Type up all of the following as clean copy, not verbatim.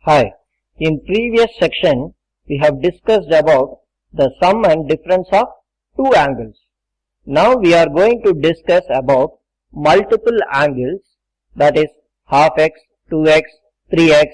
Hi, in previous section we have discussed about the sum and difference of two angles. Now we are going to discuss about multiple angles, that is half x, 2x, 3x.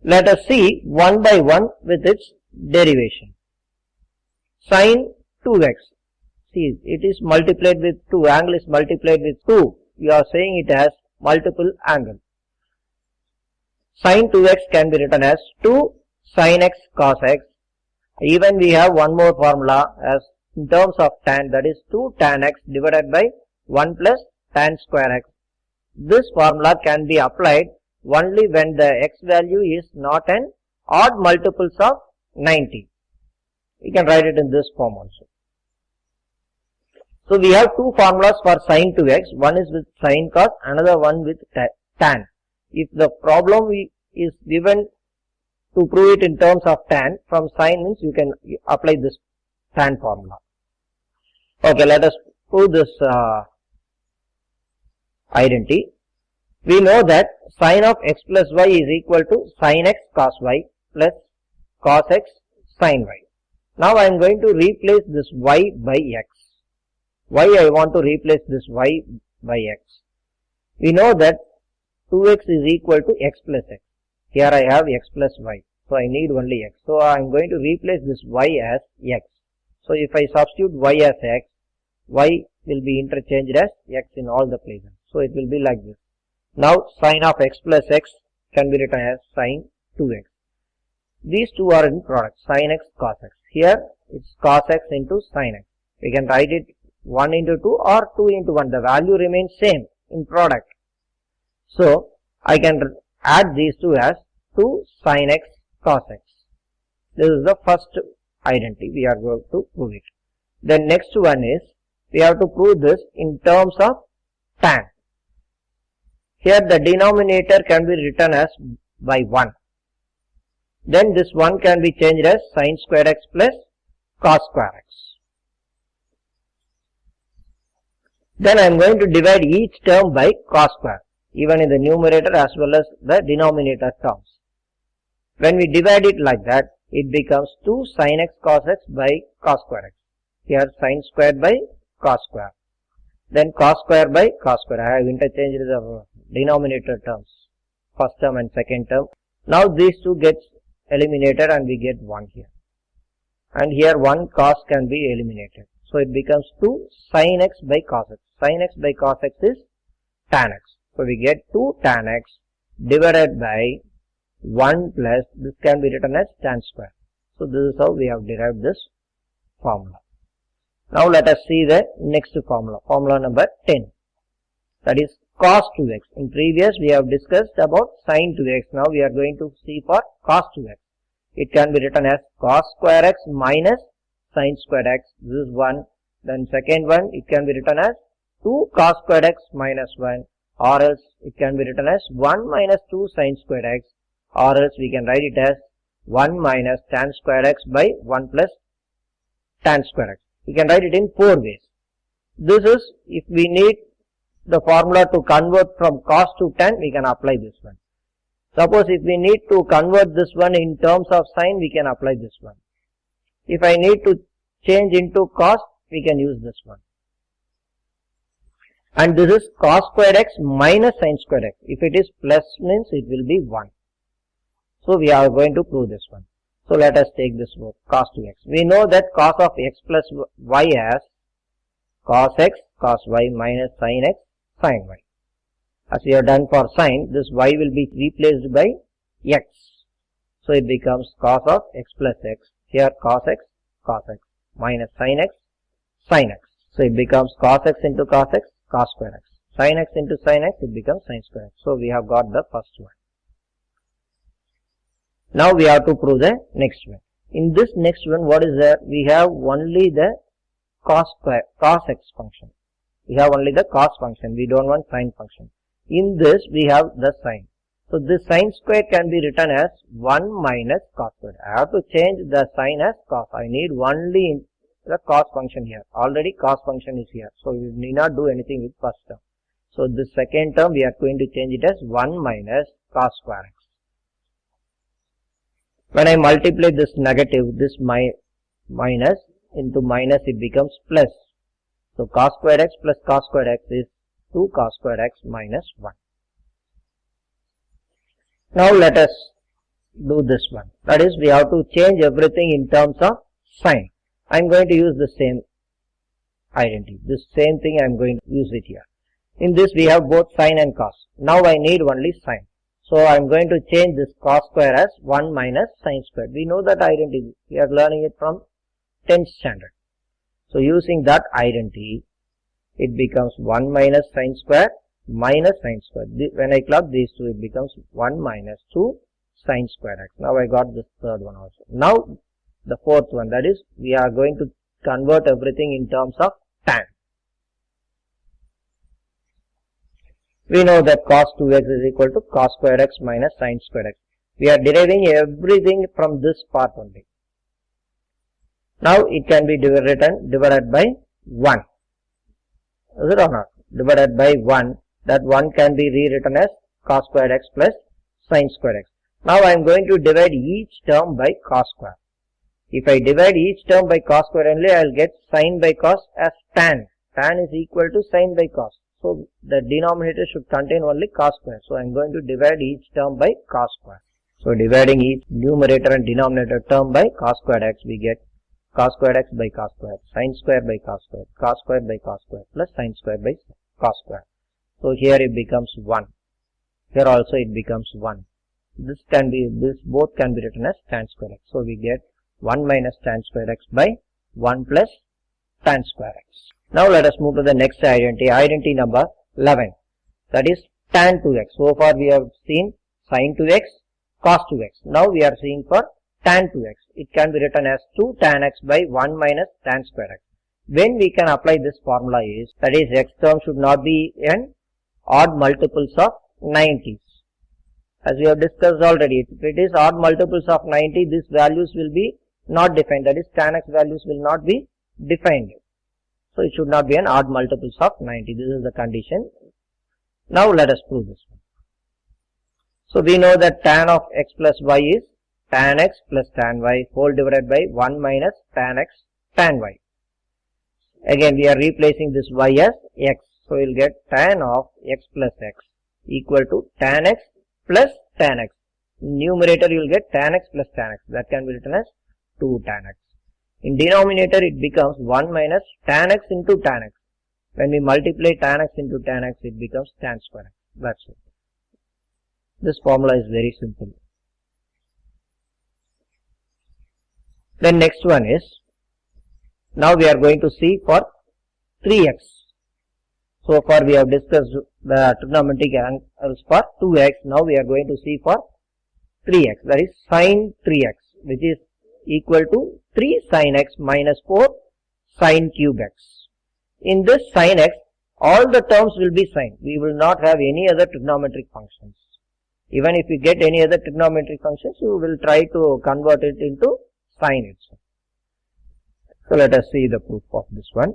Let us see one by one with its derivation. Sin 2x, see it is multiplied with 2, angle is multiplied with 2, we are saying it as multiple angle. Sin 2x can be written as 2 sin x cos x. Even we have one more formula as in terms of tan, that is 2 tan x divided by 1 plus tan square x. This formula can be applied only when the x value is not an odd multiples of 90. We can write it in this form also. So we have two formulas for sin 2x, one is with sin cos, another one with tan. If the problem is given to prove it in terms of tan, from sin means you can apply this tan formula. Okay, let us prove this identity. We know that sin of x plus y is equal to sin x cos y plus cos x sin y. Now I am going to replace this y by x. Why I want to replace this y by x? We know that 2x is equal to x plus x. Here I have x plus y. So I need only x. So I am going to replace this y as x. So if I substitute y as x, y will be interchanged as x in all the places. So it will be like this. Now sin of x plus x can be written as sin 2x. These two are in product, sin x cos x. Here it's cos x into sin x. We can write it 1 into 2 or 2 into 1. The value remains same in product. So I can add these two as 2 sin x cos x. This is the first identity. We are going to prove it. The next one is we have to prove this in terms of tan. Here the denominator can be written as by 1. Then this 1 can be changed as sin square x plus cos square x. Then I am going to divide each term by cos square, even in the numerator as well as the denominator terms. When we divide it like that, it becomes 2 sin x cos x by cos square x. Here sin squared by cos square. Then cos square by cos square. I have interchanged the denominator terms, first term and second term. Now these two gets eliminated and we get 1 here. And here 1 cos can be eliminated. So it becomes 2 sin x by cos x. Sin x by cos x is tan x. So we get 2 tan x divided by 1 plus, this can be written as tan square. So this is how we have derived this formula. Now let us see the next formula, formula number 10. That is cos 2x. In previous we have discussed about sin 2x. Now we are going to see for cos 2x. It can be written as cos square x minus sin square x. This is 1. Then second one, it can be written as 2 cos square x minus 1. Or else it can be written as 1 minus 2 sin square x. Or else we can write it as 1 minus tan square x by 1 plus tan square x. We can write it in 4 ways. This is if we need the formula to convert from cos to tan, we can apply this one. Suppose if we need to convert this one in terms of sin, we can apply this one. If I need to change into cos, we can use this one. And this is cos square x minus sin square x. If it is plus means it will be 1. So we are going to prove this one. So let us take this word cos 2x. We know that cos of x plus y as cos x cos y minus sin x sin y. As we have done for sin, this y will be replaced by x. So it becomes cos of x plus x. Here cos x minus sin x sin x. So it becomes cos x into cos x cos square x. Sin x into sin x, it becomes sin square x. So we have got the first one. Now we have to prove the next one. In this next one, what is there? We have only the cos x function. We have only the cos function. We don't want sin function. In this, we have the sin. So this sin square can be written as 1 minus cos square. I have to change the sin as cos. I need only the cos function here. Already cos function is here. So we need not do anything with first term. So the second term we are going to change it as 1 minus cos square x. When I multiply this negative, this minus into minus, it becomes plus. So cos squared x plus cos squared x is 2 cos squared x minus 1. Now let us do this one. That is, we have to change everything in terms of sign. I am going to use the same identity. This same thing I am going to use it here. In this we have both sine and cos. Now I need only sine. So I am going to change this cos square as 1 minus sine square. We know that identity. We are learning it from 10th standard. So using that identity, it becomes 1 minus sine square minus sine square. When I club these two, it becomes 1 minus 2 sine square x. Now I got this third one also. Now the fourth one, that is, we are going to convert everything in terms of tan. We know that cos 2x is equal to cos square x minus sine square x. We are deriving everything from this part only. Now it can be written divided by 1. Is it or not? Divided by 1. That 1 can be rewritten as cos square x plus sine square x. Now I am going to divide each term by cos square. If I divide each term by cos square only, I will get sine by cos as tan. Tan is equal to sine by cos. So the denominator should contain only cos square. So I am going to divide each term by cos square. So dividing each numerator and denominator term by cos square x, we get cos square x by cos square, sine square by cos square by cos square plus sine square by cos square. So here it becomes 1. Here also it becomes 1. This both can be written as tan square x. So we get 1 minus tan square x by 1 plus tan square x. Now let us move to the next identity, identity number 11. That is tan 2x. So far we have seen sin 2x, cos 2x. Now we are seeing for tan 2x. It can be written as 2 tan x by 1 minus tan square x. When we can apply this formula is, that is, x term should not be an odd multiples of 90s. As we have discussed already, if it is odd multiples of 90, these values will be not defined. That is, tan x values will not be defined. So it should not be an odd multiples of 90. This is the condition. Now let us prove this one. So we know that tan of x plus y is tan x plus tan y whole divided by 1 minus tan x tan y. Again we are replacing this y as x. So we will get tan of x plus x equal to tan x plus tan x. In numerator you will get tan x plus tan x. That can be written as 2 tan x. In denominator it becomes 1 minus tan x into tan x. When we multiply tan x into tan x, it becomes tan square x. That's it. This formula is very simple. Then next one is, now we are going to see for 3x. So far we have discussed the trigonometric angles for 2x. Now we are going to see for 3x. That is sin 3x, which is equal to 3 sin x minus 4 sin cube x. In this sin x, all the terms will be sine. We will not have any other trigonometric functions. Even if you get any other trigonometric functions, you will try to convert it into sine itself. So let us see the proof of this one.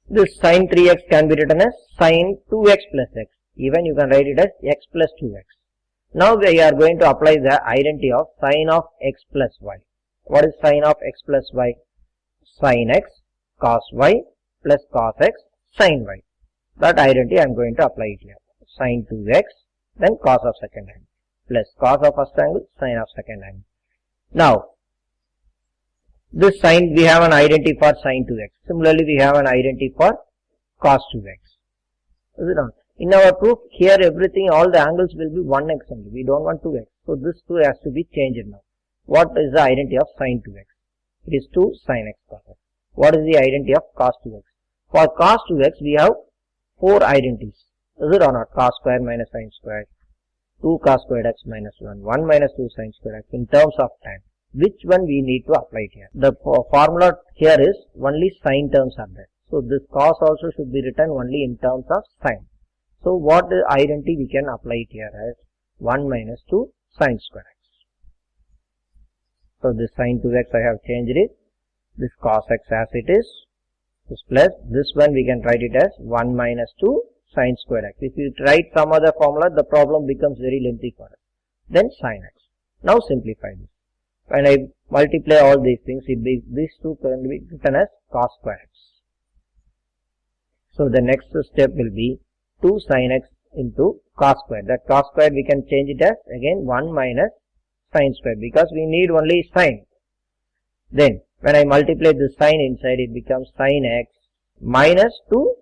This sin 3x can be written as sin 2x plus x. Even you can write it as x plus 2x. Now we are going to apply the identity of sin of x plus y. What is sin of x plus y? Sin x cos y plus cos x sin y. That identity I am going to apply it here. Sin 2x, then cos of second angle, plus cos of first angle, sin of second angle. Now, this sin, we have an identity for sin 2x. Similarly, we have an identity for cos 2x. Is it not? In our proof, here everything, all the angles will be 1x only. We don't want 2x. So this 2 has to be changed now. What is the identity of sin 2x? It is 2 sin x cos x. What is the identity of cos 2x? For cos 2x, we have 4 identities. Is it or not? Cos square minus sin square, 2 cos squared x minus 1, 1 minus 2 sin square x in terms of tan. Which one we need to apply it here? The formula here is only sin terms are there. So this cos also should be written only in terms of sin. So what the identity we can apply it here as 1 minus 2 sin square x. So this sin 2x I have changed it. This cos x as it is. This plus this one we can write it as 1 minus 2 sin square x. If you write some other formula, the problem becomes very lengthy for us. Then sin x. Now simplify this. When I multiply all these things, these two can be written as cos square x. So the next step will be 2 sin x into cos square. That cos square we can change it as again 1 minus sin square because we need only sin. Then when I multiply the sin inside, it becomes sin x minus 2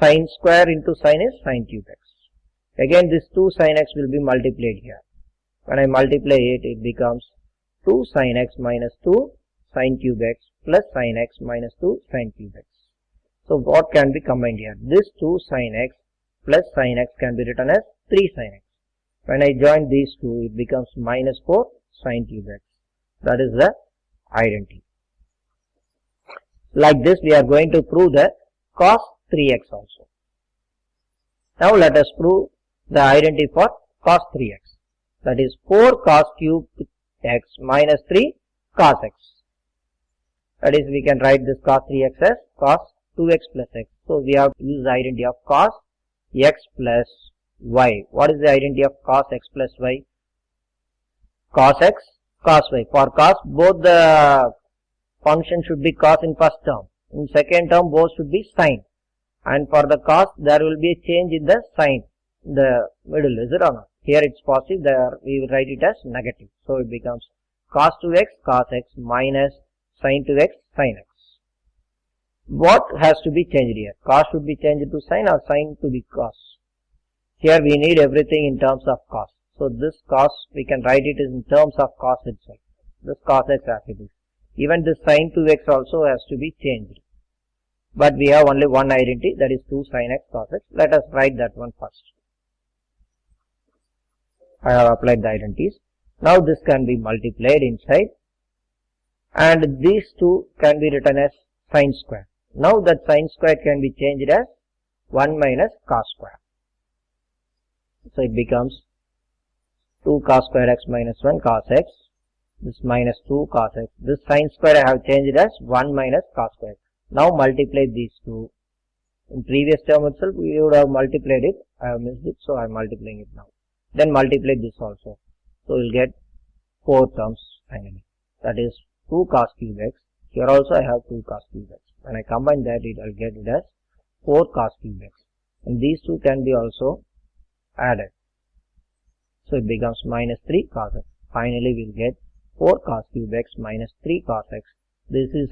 sin square into sin is sin cube x. Again this 2 sin x will be multiplied here. When I multiply it, it becomes 2 sin x minus 2 sin cube x plus sin x minus 2 sin cube x. So what can be combined here? This 2 sin x plus sin x can be written as 3 sin x. When I join these two, it becomes minus 4 sin cube x. That is the identity. Like this, we are going to prove the cos 3x also. Now let us prove the identity for cos 3x. That is 4 cos cube x minus 3 cos x. That is, we can write this cos 3x as cos 2x plus x. So we have to use the identity of cos x plus y. What is the identity of cos x plus y? Cos x, cos y. For cos, both the function should be cos in first term. In second term, both should be sin. And for the cos, there will be a change in the sign in the middle. Is it or not? Here it's positive, there we will write it as negative. So it becomes cos 2x cos x minus sin 2x sin x. What has to be changed here? Cos should be changed to sin or sin to be cos? Here we need everything in terms of cos. So this cos, we can write it in terms of cos itself. This cos x as it is. Even this sin 2x also has to be changed. But we have only one identity, that is 2 sin x cos x. Let us write that one first. I have applied the identities. Now this can be multiplied inside. And these two can be written as sin square. Now that sin square can be changed as 1 minus cos square. So it becomes 2 cos square x minus 1 cos x. This minus 2 cos x. This sin square I have changed as 1 minus cos square. Now multiply these two. In previous term itself we would have multiplied it. I have missed it, so I am multiplying it now. Then multiply this also. So we will get 4 terms finally. That is 2 cos cube x. Here also I have 2 cos cube x. When I combine that, I'll get it as 4 cos cube x. And these two can be also added. So it becomes minus 3 cos x. Finally we will get 4 cos cube x minus 3 cos x. This is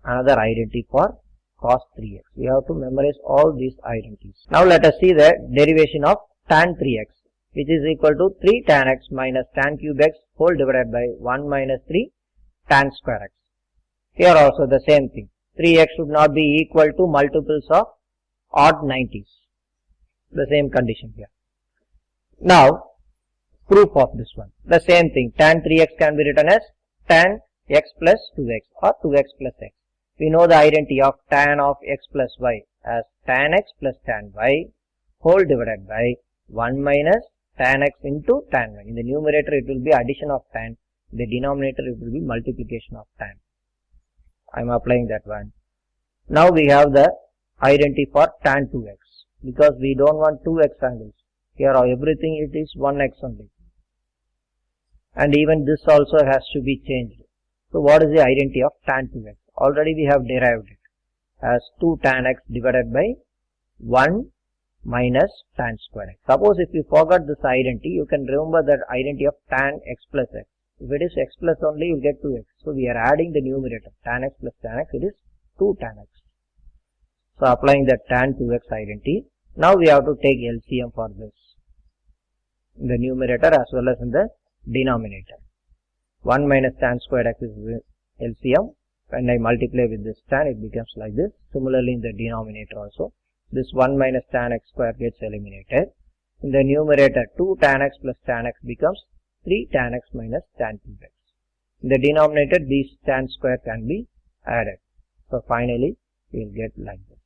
another identity for cos 3x. We have to memorize all these identities. Now let us see the derivation of tan 3x, which is equal to 3 tan x minus tan cube x whole divided by 1 minus 3 tan square x. Here also the same thing. 3x should not be equal to multiples of odd 90s. The same condition here. Now, proof of this one. The same thing. Tan 3x can be written as tan x plus 2x or 2x plus x. We know the identity of tan of x plus y as tan x plus tan y whole divided by 1 minus tan x into tan y. In the numerator it will be addition of tan. In the denominator it will be multiplication of tan. I am applying that one. Now we have the identity for tan 2x because we don't want 2x angles. Here everything it is 1x only. And even this also has to be changed. So what is the identity of tan 2x? Already we have derived it as 2 tan x divided by 1 minus tan square x. Suppose if you forgot this identity, you can remember that identity of tan x plus x. If it is x plus only, you get 2x. So we are adding the numerator. Tan x plus tan x, it is 2 tan x. So applying that tan 2x identity. Now we have to take LCM for this. In the numerator as well as in the denominator. 1 minus tan squared x is LCM. When I multiply with this tan, it becomes like this. Similarly in the denominator also. This 1 minus tan x square gets eliminated. In the numerator, 2 tan x plus tan x becomes 3 tan x minus tan cube x. In the denominator, these tan square can be added. So finally, we will get like this.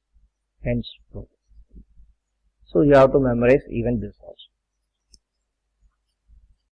Hence, proof. So you have to memorize even this also.